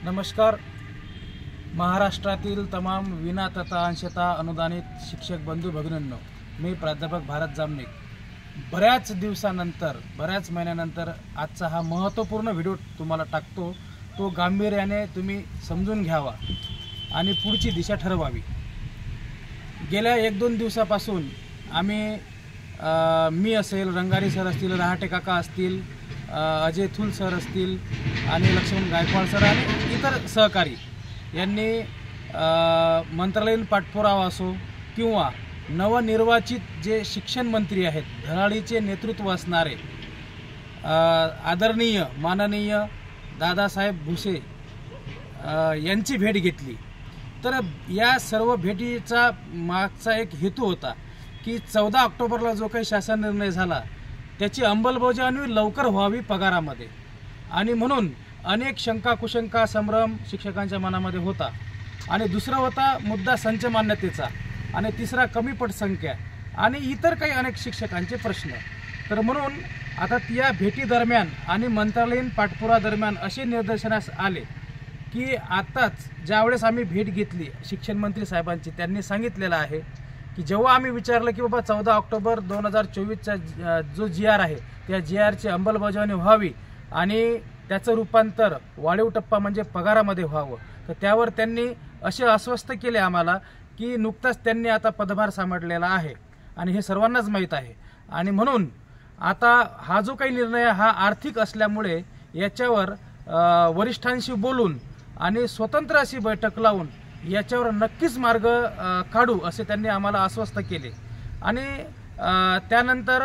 नमस्कार। महाराष्ट्रातील तमाम विना तथा अंशतः अनुदानित शिक्षक बंधू भगिनींनो, मी प्राध्यापक भारत जामनिक बऱ्याच दिवसानंतर बऱ्याच महिन्यानंतर आजचा हा महत्त्वपूर्ण व्हिडिओ तुम्हाला टाकतो। तो गांभीर्याने तुम्ही समजून घ्यावा आणि पुढची दिशा ठरवावी। गेल्या 1-2 दिवसापासून आम्ही मी असेल, रंगारी सर असतील, रहाटे काका असतील, अजय थुल सर असतील आणि लक्ष्मण गायकवाड सर आणि इतर सहकारी यांनी मंत्रालयीन पाठपुरावा असो किंवा नवनिर्वाचित जे शिक्षण मंत्री आहेत, धडाडीचे नेतृत्व असणारे आदरणीय माननीय दादासाहेब भुसे यांची भेट घेतली। तर या सर्व भेटीचा मागचा एक हेतू होता की 14 ऑक्टोबरला जो काही शासन निर्णय झाला त्याची अंमलबजावणी लवकर व्हावी पगारामध्ये, आणि म्हणून अनेक शंका कुशंका संभ्रम शिक्षकांच्या मनामध्ये होता। आणि दुसरा होता मुद्दा संच मान्यतेचा, आणि तिसरा कमी पटसंख्या आणि इतर काही अनेक शिक्षकांचे प्रश्न। तर म्हणून आता या भेटी दरम्यान आणि मंत्रालयीन पाठपुरावा दरम्यान असे निदर्शनास आले की आताच ज्यावेळेस आम्ही भेट घेतली शिक्षण मंत्री साहेबांची, त्यांनी सांगितलेलं आहे की जेव्हा आम्ही विचारलं की बाबा 14 ऑक्टोबर 2024चा जो GR आहे त्या GRची अंमलबजावणी व्हावी आणि त्याचं रूपांतर वाढीव टप्पा म्हणजे पगारामध्ये व्हावं, तर त्यावर त्यांनी असे आश्वस्त केले आम्हाला की नुकताच त्यांनी आता पदभार सांभाळलेला आहे आणि हे सर्वांनाच माहीत आहे। आणि म्हणून आता हा जो काही निर्णय हा आर्थिक असल्यामुळे याच्यावर वरिष्ठांशी बोलून आणि स्वतंत्र अशी बैठक लावून याच्यावर नक्कीच मार्ग काढू असे त्यांनी आम्हाला आश्वस्त केले। आणि त्यानंतर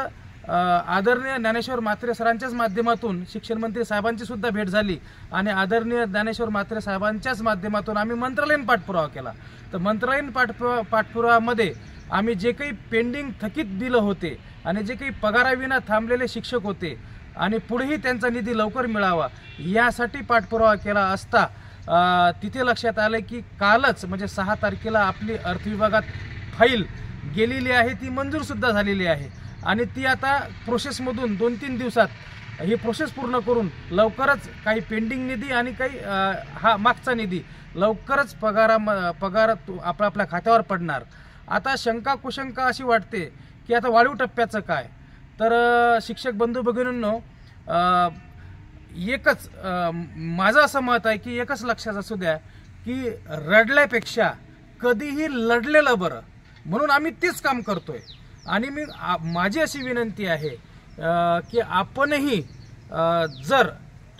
आदरणीय ज्ञानेश्वर म्हात्रे सरांच्याच माध्यमातून शिक्षण मंत्री साहेबांची सुद्धा भेट झाली आणि आदरणीय ज्ञानेश्वर म्हात्रे साहेबांच्याच माध्यमातून आम्ही मंत्रालयीन पाठपुरावा केला। तर मंत्रालयीन पाठपुराव्यामध्ये आम्ही जे काही पेंडिंग थकीत बिलं होते आणि जे काही पगाराविना थांबलेले शिक्षक होते आणि पुढेही त्यांचा निधी लवकर मिळावा यासाठी पाठपुरावा केला असता तिथे लक्षात आलं की कालच म्हणजे 6 तारखेला आपली अर्थविभागात फाईल गेलेली आहे, ती मंजूरसुद्धा झालेली आहे आणि ती आता प्रोसेसमधून 2-3 दिवसात ही प्रोसेस पूर्ण करून लवकरच काही पेंडिंग निधी आणि काही हा मागचा निधी लवकरच पगार आपल्या खात्यावर पडणार। आता शंका कुशंका अशी वाटते की आता वाढीव टप्प्याचं काय, तर शिक्षक बंधू भगिनींनो, एकच माझं असं मत आहे की एकच लक्षात असू द्या की रडल्यापेक्षा कधीही लढलेलं बरं, म्हणून आम्ही तेच काम करतोय। आणि माझी अशी विनंती आहे की आपणही जर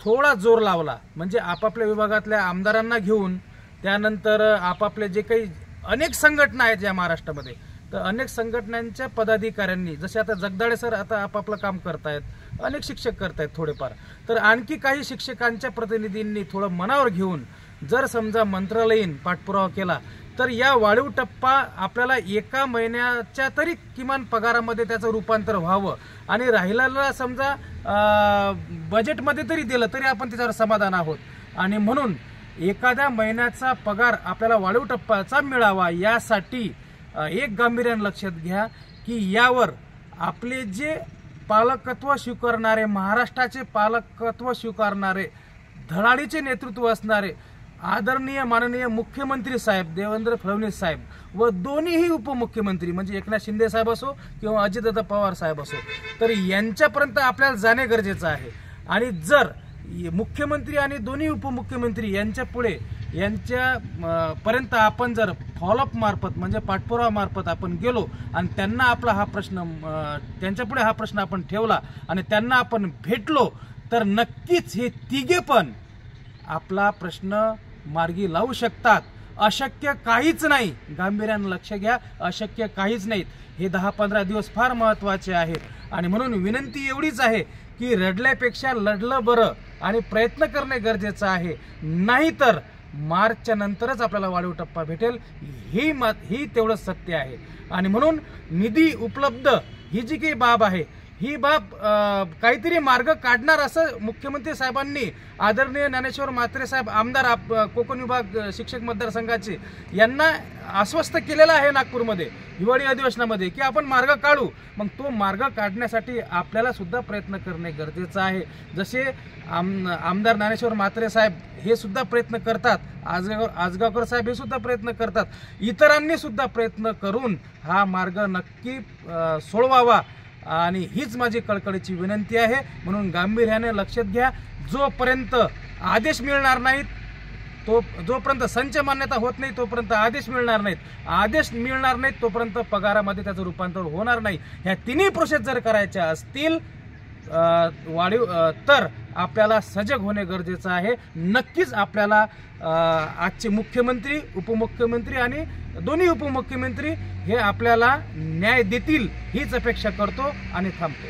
थोडा जोर लावला म्हणजे आपापल्या विभागातल्या आमदारांना घेऊन, त्यानंतर आपापले जे काही अनेक संघटना आहेत या महाराष्ट्रामध्ये, तर अनेक संघटनांच्या पदाधिकाऱ्यांनी, जसे आता जगदाळे सर आता आपापलं काम करतायत, अनेक शिक्षक करतायत थोडेफार, तर आणखी काही शिक्षकांच्या प्रतिनिधींनी थोडं मनावर घेऊन जर समजा मंत्रालयीन पाठपुरावा केला तर या वाढीव टप्पा आपल्याला 1 महिन्याच्या तरी किमान पगारामध्ये त्याचं रूपांतर व्हावं आणि राहिलेला समजा बजेटमध्ये तरी दिलं तरी आपण त्याच्यावर समाधान आहोत। आणि म्हणून एखाद्या महिन्याचा पगार आपल्याला वाढीव टप्प्याचा मिळावा यासाठी एक गांभीर्याने लक्षात घ्या की यावर आपले जे पालकत्व स्वीकारणारे, महाराष्ट्राचे पालकत्व स्वीकारणारे, धडाडीचे नेतृत्व असणारे आदरणीय माननीय मुख्यमंत्री साहेब देवेंद्र फडणवीस साहेब व दोन्हीही उपमुख्यमंत्री म्हणजे एकनाथ शिंदे साहेब असो किंवा अजितदादा पवार साहेब असो, तर यांच्यापर्यंत आपल्याला जाणे गरजेचं आहे। आणि जर मुख्यमंत्री आणि दोन्ही उपमुख्यमंत्री यांच्या पुढे यांच्यापर्यंत आपण जर फॉलोअप मार्फत म्हणजे पाठपुरावा मार्फत आपण गेलो आणि त्यांना आपला हा प्रश्न त्यांच्यापुढे हा प्रश्न आपण ठेवला आणि त्यांना आपण भेटलो, तर नक्कीच हे तिघे पण आपला प्रश्न मार्गी लावू शकतात। अशक्य काहीच नाही, गांभीर्याने लक्ष घ्या, अशक्य काहीच नाहीत। हे 10-15 दिवस फार महत्त्वाचे आहेत आणि म्हणून विनंती एवढीच आहे की रडल्यापेक्षा लढलं बरं आणि प्रयत्न करणे गरजेचं आहे, नाहीतर मार्चच्या नंतरच आपल्याला वाढीव टप्पा भेटेल ही तेवढं सत्य आहे। आणि म्हणून निधी उपलब्ध ही जी काही बाब आहे ही बाब काहीतरी मार्ग काढणार असं मुख्यमंत्री साहेबांनी आदरणीय ज्ञानेश्वर म्हात्रे साहेब आमदार कोकण विभाग शिक्षक मतदारसंघाचे यांना आश्वस्त केलेलं आहे नागपूरमध्ये हिवाळी अधिवेशनामध्ये की आपण मार्ग काढू। मग तो मार्ग काढण्यासाठी आपल्याला सुद्धा प्रयत्न करणे गरजेचं आहे। जसे आमदार ज्ञानेश्वर म्हात्रे साहेब हे सुद्धा प्रयत्न करतात, आजगावकर साहेब हे सुद्धा प्रयत्न करतात, इतरांनी सुद्धा प्रयत्न करून हा मार्ग नक्की सोडवावा आणि हीच माझी कळकळीची विनंती आहे। म्हणून गांभीर्याने लक्षात घ्या, जोपर्यंत आदेश मिळणार नाहीत जोपर्यंत संच मान्यता होत नाही तोपर्यंत आदेश मिळणार नाहीत तोपर्यंत पगारामध्ये त्याचं रूपांतर होणार नाही। ह्या तिन्ही प्रोसेस जर करायच्या असतील वाढीव तर आपल्याला सजग होणे गरजेचं आहे। नक्कीच आपल्याला आजचे मुख्यमंत्री उपमुख्यमंत्री आणि दोन्ही उपमुख्यमंत्री हे आपल्याला न्याय देतील हीच अपेक्षा करतो आणि थांबतो।